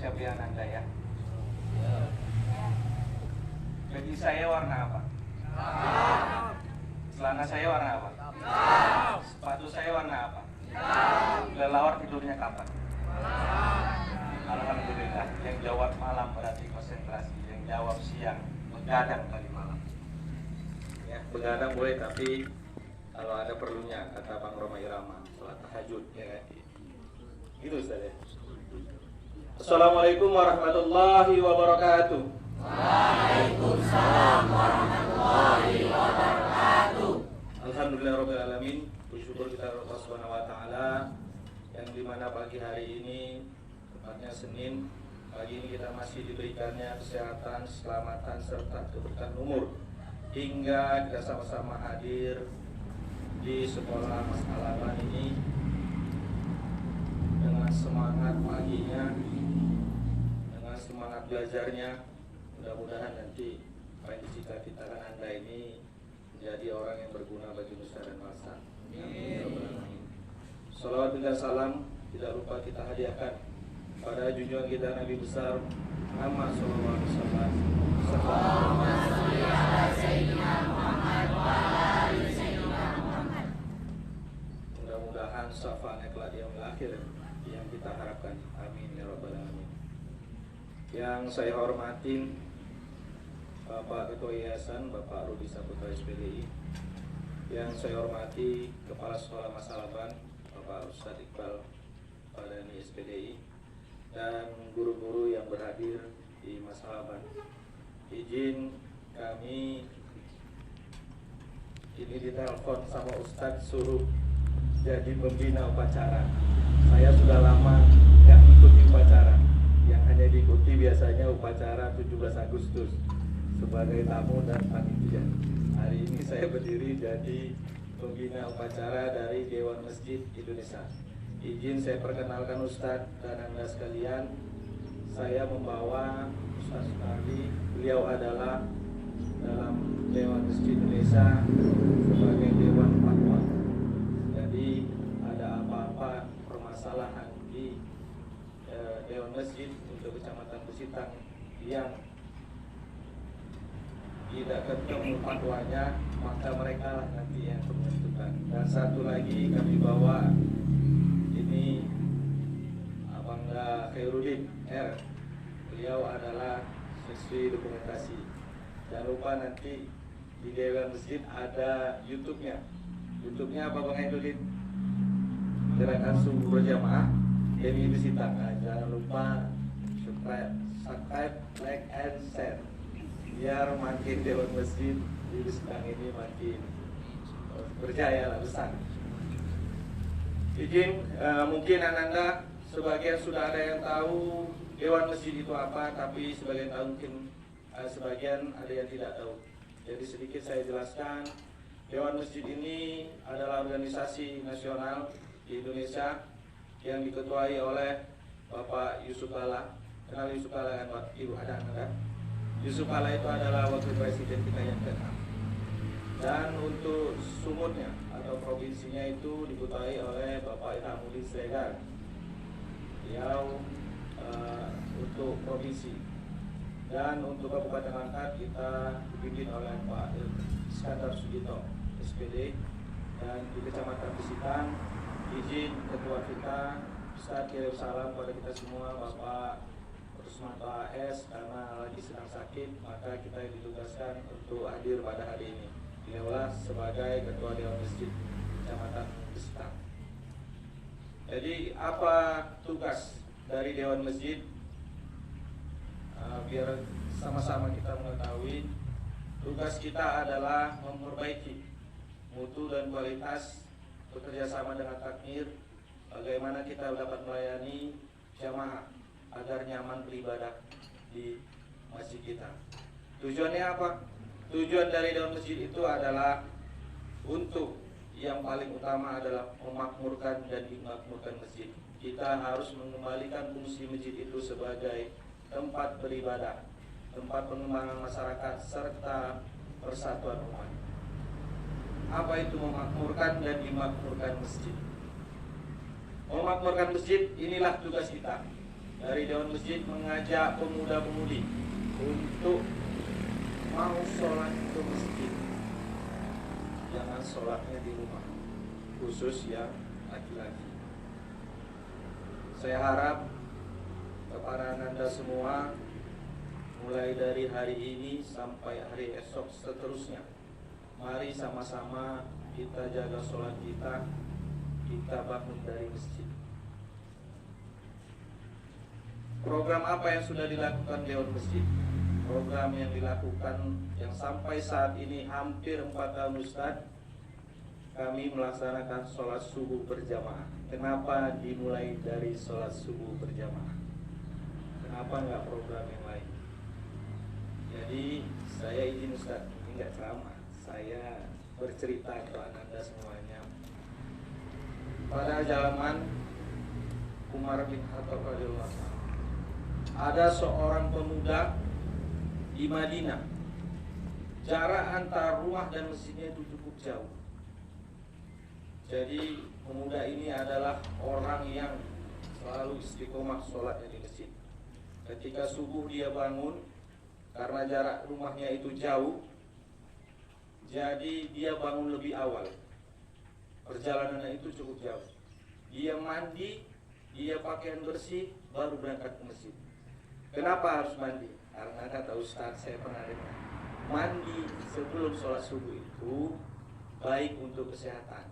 manusia pilihan Anda ya. Baju saya warna apa? Celana saya warna apa? Sepatu saya warna apa? Kelelawar tidurnya kapan? Alhamdulillah. Yang jawab malam berarti konsentrasi. Yang jawab siang begadang kali malam. Ya, begadang boleh, tapi kalau ada perlunya, kata Bang Roma Irama, sholat tahajud ya. Gitu Ustaz ya. Assalamualaikum warahmatullahi wabarakatuh. Waalaikumsalam warahmatullahi wabarakatuh. Alhamdulillahirabbil alamin. Bersyukur kita kepada Allah Subhanahu wa taala yang dimana pagi hari ini, tepatnya Senin, pagi ini kita masih diberikannya kesehatan, keselamatan serta keberkahan umur hingga kita sama-sama hadir di sekolah Mas Alaban ini dengan semangat paginya, dengan semangat belajarnya. Mudah-mudahan nanti apa yang dicita-citakan Anda ini menjadi orang yang berguna bagi nusa dan bangsa. Amin. Salawat dan salam tidak lupa kita hadiahkan pada junjungan kita Nabi besar Muhammad sallallahu alaihi wasallam. Allahumma shalli ala sayyidina Muhammad wa ala ali sayyidina Muhammad. Mudah-mudahan syafaatnya kelak di yaumil akhir yang kita harapkan. Amin ya rabbal alamin. Yang saya hormatin Bapak Ketua Yayasan, Bapak Rudi Saputra SPDI. Yang saya hormati Kepala Sekolah Mas Alaban, Bapak Ustadz Iqbal Padani SPDI, dan guru-guru yang berhadir di Mas Alaban. Izin kami ini ditelepon sama Ustadz suruh jadi pembina upacara. Saya sudah lama nggak mengikuti upacara. Yang hanya diikuti biasanya upacara 17 Agustus sebagai tamu dan panitia. Hari ini saya berdiri jadi pembina upacara dari Dewan Masjid Indonesia. Izin saya perkenalkan Ustadz dan Anda sekalian. Saya membawa Ustadz Sukardi. Beliau adalah dalam Dewan Masjid Indonesia sebagai Dewan Fatwa. Jadi ada apa-apa permasalahan di Dewan Masjid untuk Kecamatan Besitang yang tidak ketemu fatwanya, maka mereka lah nanti yang menentukan. Dan satu lagi kami bawa ini Abangga Khairuddin R. Beliau adalah siswi dokumentasi. Jangan lupa nanti di Dewan Masjid ada YouTube-nya. YouTube-nya apa Bang Khairuddin? Gerakan Subuh Berjamaah Demi Besitang. Nah, jangan lupa subscribe, like, and share biar makin Dewan Masjid di Besitang ini makin berjaya lah, besar. Izin mungkin Anda sebagian sudah ada yang tahu Dewan Masjid itu apa, tapi sebagian tahu mungkin sebagian ada yang tidak tahu. Jadi sedikit saya jelaskan. Dewan Masjid ini adalah organisasi nasional di Indonesia yang diketuai oleh Bapak Yusuf Kalla. Kenal Yusuf Kalla kan Pak? Ibu ada Anda? Yusuf Kalla itu adalah wakil presiden kita yang ke-6. Dan untuk sumutnya atau provinsinya itu diketuai oleh Bapak Ilhamuddin Siregar. Beliau untuk provinsi. Dan untuk Kabupaten Langkat kita dipimpin oleh Pak Iskandar Sugito SPD. Dan di Kecamatan Besitang izin ketua kita Ustadz kirim salam kepada kita semua Bapak Rusmanto AS karena lagi sedang sakit, maka kita ditugaskan untuk hadir pada hari ini. Beliaulah sebagai Ketua Dewan Masjid Kecamatan Besitang. Jadi apa tugas dari Dewan Masjid? Biar sama-sama kita mengetahui, tugas kita adalah memperbaiki mutu dan kualitas bekerja sama dengan takmir, bagaimana kita dapat melayani jamaah agar nyaman beribadah di masjid kita. Tujuannya apa? Tujuan dari Dewan Masjid itu adalah untuk yang paling utama adalah memakmurkan dan dimakmurkan masjid. Kita harus mengembalikan fungsi masjid itu sebagai tempat beribadah, tempat pengembangan masyarakat serta persatuan umat. Apa itu memakmurkan dan dimakmurkan masjid? Memakmurkan masjid inilah tugas kita. dari Dewan Masjid mengajak pemuda-pemudi untuk mau sholat ke masjid, jangan sholatnya di rumah, khusus yang laki-laki. Saya harap kepada Anda semua, mulai dari hari ini sampai hari esok seterusnya, mari sama-sama kita jaga sholat kita bangun dari masjid. Program apa yang sudah dilakukan Dewan Masjid? Program yang dilakukan yang sampai saat ini hampir 4 tahun Ustaz, kami melaksanakan sholat subuh berjamaah. Kenapa dimulai dari sholat subuh berjamaah? Kenapa nggak program yang lain? Jadi saya izin Ustaz, ini nggak ceramah, saya bercerita kepada Anda semuanya. Pada zaman Umar bin Khattab radhiyallahu anhu, ada seorang pemuda di Madinah. Jarak antara rumah dan masjidnya itu cukup jauh. Jadi pemuda ini adalah orang yang selalu istiqomah sholatnya di masjid. Ketika subuh dia bangun, karena jarak rumahnya itu jauh, jadi dia bangun lebih awal. Perjalanannya itu cukup jauh. Dia mandi, dia pakaian bersih, baru berangkat ke masjid. Kenapa harus mandi? Karena kata Ustaz, saya pernah dengar, mandi sebelum sholat subuh itu baik untuk kesehatan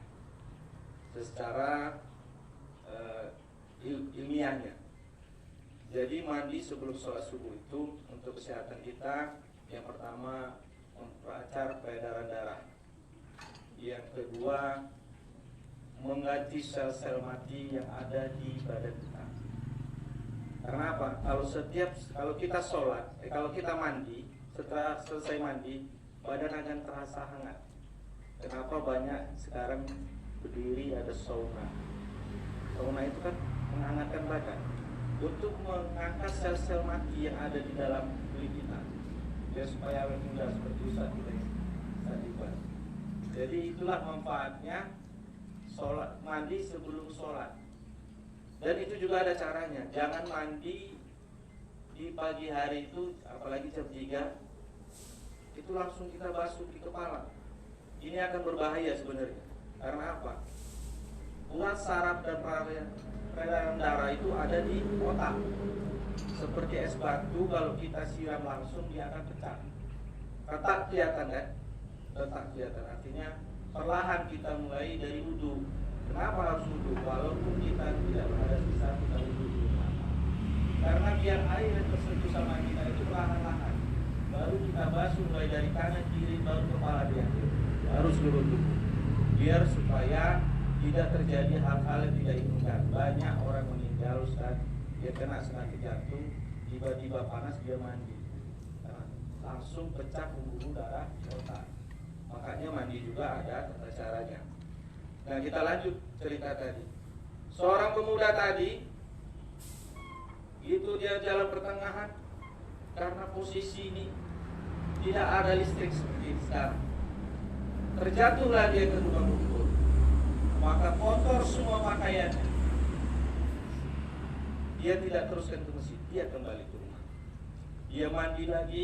secara ilmiahnya. Jadi mandi sebelum sholat subuh itu untuk kesehatan kita, yang pertama memperlancar peredaran darah, yang kedua mengganti sel-sel mati yang ada di badan kita. Karena apa? Kalau kita sholat, kalau kita mandi, setelah selesai mandi, badan akan terasa hangat. Kenapa banyak sekarang berdiri ada sauna? Sauna itu kan menghangatkan badan untuk mengangkat sel-sel mati yang ada di dalam tubuh kita, ya, supaya awet muda seperti Ustaz kita tadi. Jadi itulah manfaatnya sholat, mandi sebelum sholat. Dan itu juga ada caranya. Jangan mandi di pagi hari itu, apalagi jam 3, itu langsung kita basuh di kepala. Ini akan berbahaya sebenarnya. Karena apa? Urat saraf dan peredaran darah itu ada di otak. Seperti es batu, kalau kita siram langsung dia akan pecah. Retak kelihatan kan? Retak kelihatan. Artinya perlahan kita mulai dari wudu. Kenapa harus wudu? Walaupun kita tidak berada sisa, kita wudu dulu. Karena biar air yang tersentuh sama kita itu perlahan-lahan, baru kita basuh mulai dari kanan kiri, baru kepala dia, baru seluruh tubuh. Biar supaya tidak terjadi hal-hal yang tidak diinginkan. Banyak orang meninggal Ustaz, dia kena serangan jantung, tiba-tiba panas dia mandi, langsung pecah pembuluh darah di otak. Makanya mandi juga ada tata caranya. Nah, kita lanjut cerita tadi. Seorang pemuda tadi itu dia jalan pertengahan, karena posisi ini tidak ada listrik seperti sekarang. Terjatuhlah dia ke lubang lumpur, maka kotor semua pakaiannya. Dia tidak teruskan ke masjid, dia kembali ke rumah. Dia mandi lagi,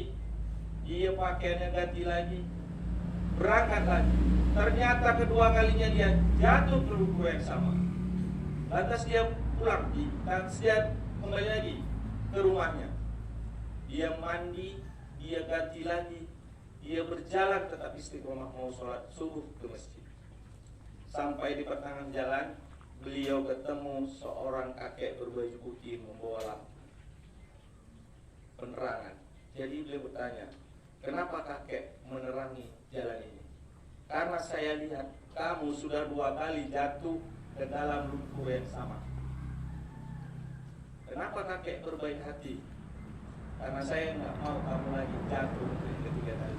dia pakaiannya ganti lagi, berangkat lagi. Ternyata kedua kalinya dia jatuh ke lumpur yang sama. Lantas dia pulang, dan dia kembali lagi ke rumahnya. Dia mandi, dia ganti lagi, dia berjalan tetap istiqomah mau sholat subuh ke masjid. Sampai di pertengahan jalan, beliau ketemu seorang kakek berbaju putih membawa lampu penerangan. Jadi beliau bertanya, kenapa kakek menerangi jalan ini? Karena saya lihat kamu sudah 2 kali jatuh ke dalam lumpur yang sama. Kenapa kakek berbaik hati? Karena saya nggak mau kamu lagi jatuh ketiga kali.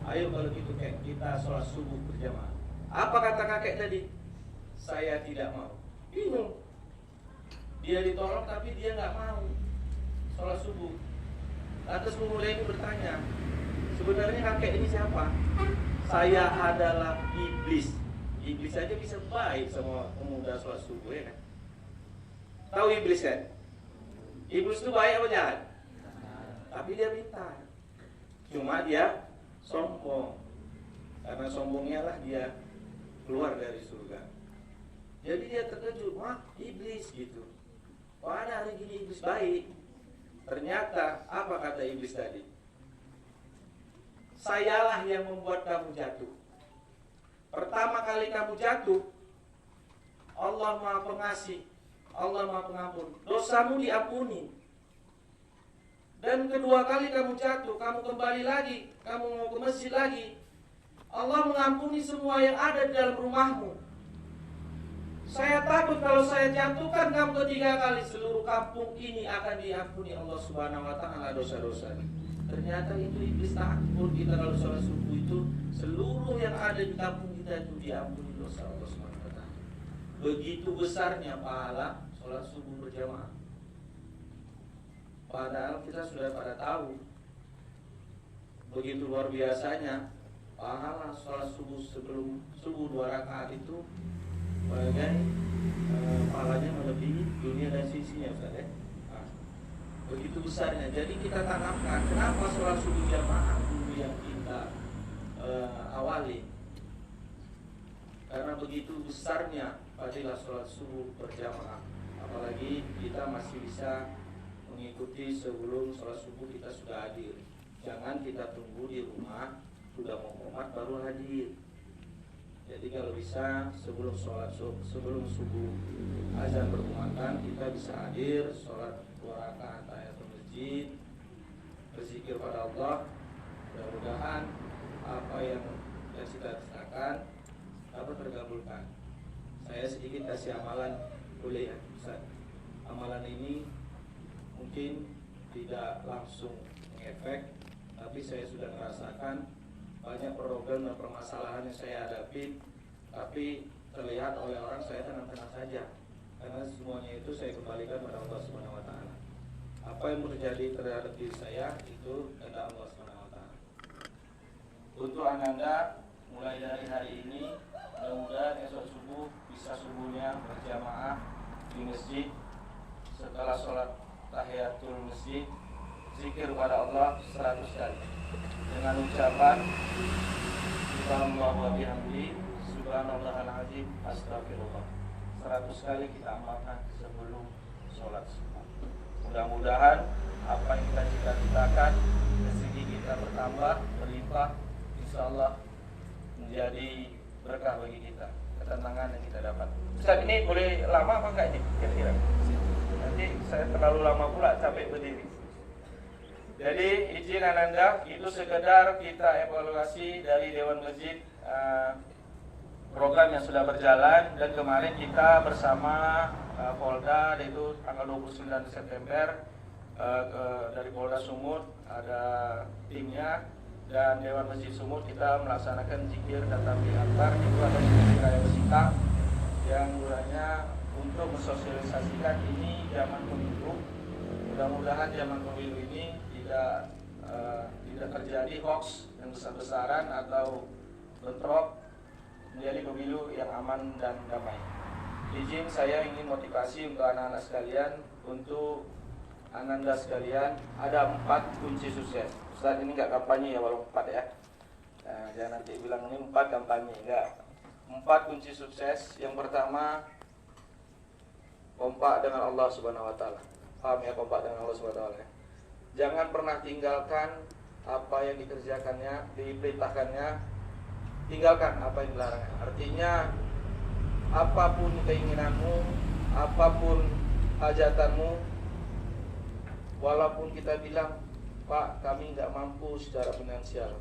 Ayo kalau gitu kakek, kita sholat subuh berjamaah. Apa kata kakek tadi? Saya tidak mau. Bingung. Dia ditolong tapi dia nggak mau sholat subuh. Lantas pemuda ini bertanya, sebenarnya kakek ini siapa? Saya adalah iblis. Iblis saja bisa baik sama pemuda sholat subuh, ya kan? Tahu iblis kan? Iblis itu baik apa jahat? Tapi dia pintar. Cuma dia sombong. Karena sombongnya lah dia keluar dari surga. Jadi dia terkejut, wah iblis gitu. Wah ada hari gini iblis baik. Ternyata apa kata iblis tadi? Sayalah yang membuat kamu jatuh. Pertama kali kamu jatuh, Allah Maha Pengasih, Allah Maha Pengampun, dosamu diampuni. Dan kedua kali kamu jatuh, kamu kembali lagi, kamu mau ke masjid lagi, Allah mengampuni semua yang ada di dalam rumahmu. Saya takut kalau saya jatuhkan kamu ketiga kali, seluruh kampung ini akan diampuni Allah Subhanahu wa Ta'ala dosa-dosanya. Ternyata itu iblis takut kita kalau sholat subuh itu seluruh yang ada di kampung kita itu diampuni dosa Allah Subhanahu wa Ta'ala. Begitu besarnya pahala sholat subuh berjamaah. Padahal kita sudah pada tahu begitu luar biasanya pahala sholat subuh sebelum subuh 2 rakaat itu bagai pahalanya melebihi dunia dan sisinya, Ustaz ya. Begitu besarnya. Jadi kita tanamkan kenapa sholat subuh jamaah dulu yang kita awali. Karena begitu besarnya fadilah sholat subuh berjamaah. Apalagi kita masih bisa mengikuti sebelum sholat subuh kita sudah hadir. Jangan kita tunggu di rumah sudah mau qomat baru hadir. Jadi kalau bisa sebelum sebelum subuh azan berkumandang kita bisa hadir sholat 2 rakaat tahiyatul masjid, berzikir pada Allah. Mudah-mudahan apa yang kita cita-citakan dapat terkabulkan. Saya sedikit kasih amalan boleh ya Ustaz. Amalan ini mungkin tidak langsung mengefek, tapi saya sudah merasakan banyak problem dan permasalahan yang saya hadapi, tapi terlihat oleh orang saya tenang-tenang saja. Karena semuanya itu saya kembalikan pada Allah Subhanahu wa Ta'ala. Apa yang terjadi terhadap diri saya itu kehendak Allah Subhanahu wa Ta'ala. Untuk Ananda mulai dari hari ini mudah-mudahan esok subuh bisa subuhnya berjamaah di masjid. Setelah sholat tahiyatul masjid zikir pada Allah 100 kali dengan ucapan subhanallah wa bihamdi subhanallahal azim astagfirullah. 100 kali kita amalkan sebelum sholat subuh. Mudah-mudahan apa yang kita cita-citakan rezeki kita bertambah, berlimpah, insyaallah menjadi berkah bagi kita, ketenangan yang kita dapat. Ustaz ini boleh lama apa enggak ini kira-kira? Nanti saya terlalu lama pula capek berdiri. Jadi izin Ananda itu sekedar kita evaluasi dari Dewan Masjid program yang sudah berjalan, dan kemarin kita bersama Polda yaitu tanggal 29 September dari Polda Sumut ada timnya, dan Dewan Masjid Sumut kita melaksanakan zikir tatapi antar itu ada di Raya Besikang yang gunanya untuk mensosialisasikan ini zaman pemilu. Mudah-mudahan zaman pemilu ini tidak terjadi hoax yang besar-besaran atau bentrok, menjadi pemilu yang aman dan damai. Izin saya ingin motivasi untuk anak-anak sekalian, untuk Ananda sekalian, ada 4 kunci sukses. Ustaz ini enggak kampanye ya, walau 4 ya. Nah, jangan nanti bilang ini 4 kampanye, enggak. 4 kunci sukses. Yang pertama, kompak dengan Allah Subhanahu wa Ta'ala. Paham ya, kompak dengan Allah Subhanahu wa Ta'ala. Jangan pernah tinggalkan apa yang dikerjakannya, diperintahkannya. Tinggalkan apa yang dilarangnya. Artinya apapun keinginanmu, apapun hajatanmu, walaupun kita bilang, Pak, kami nggak mampu secara finansial,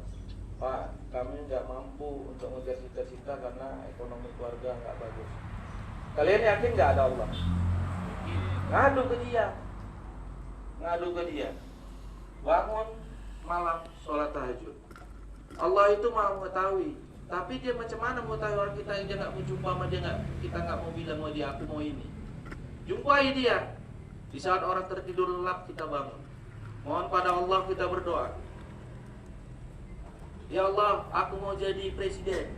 Pak, kami nggak mampu untuk mengejar cita-cita karena ekonomi keluarga nggak bagus. Kalian yakin nggak ada Allah? Ngadu ke dia, ngadu ke dia. Bangun malam sholat tahajud. Allah itu maha mengetahui, tapi dia macam mana mengetahui orang kita yang dia nggak mau jumpa sama dia, kita nggak mau bilang sama dia aku mau ini. Jumpai dia. Di saat orang tertidur lelap kita bangun. Mohon pada Allah kita berdoa. Ya Allah, aku mau jadi presiden.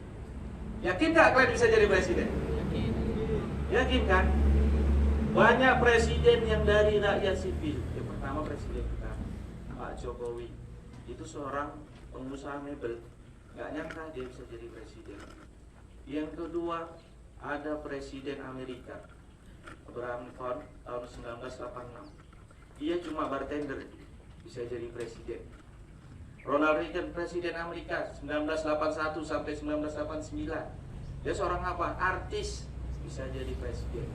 Yakin tak kalian bisa jadi presiden? Yakin. Yakin kan? Banyak presiden yang dari rakyat sipil. Yang pertama presiden kita, Pak Jokowi. Itu seorang pengusaha mebel. Gak nyangka dia bisa jadi presiden. Yang kedua, ada presiden Amerika, Abraham Lincoln tahun 1986. Dia cuma bartender, bisa jadi presiden. Ronald Reagan, presiden Amerika 1981 sampai 1989. Dia seorang apa? Artis, bisa jadi presiden.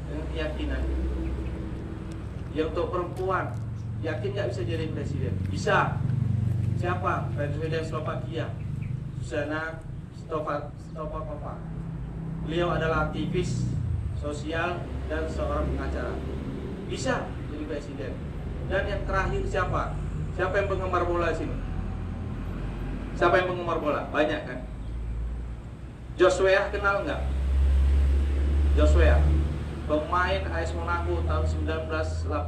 Dengan keyakinan. Yang untuk perempuan, yakin nggak bisa jadi presiden? Bisa. Siapa? Presiden Slovakia, Zuzana Stojanova. Beliau adalah aktivis sosial dan seorang pengacara. Bisa jadi presiden. Dan yang terakhir siapa? Siapa yang penggemar bola sini? Siapa yang penggemar bola? Banyak kan? Joshua kenal nggak? Joshua, pemain AS Monaco tahun 1980.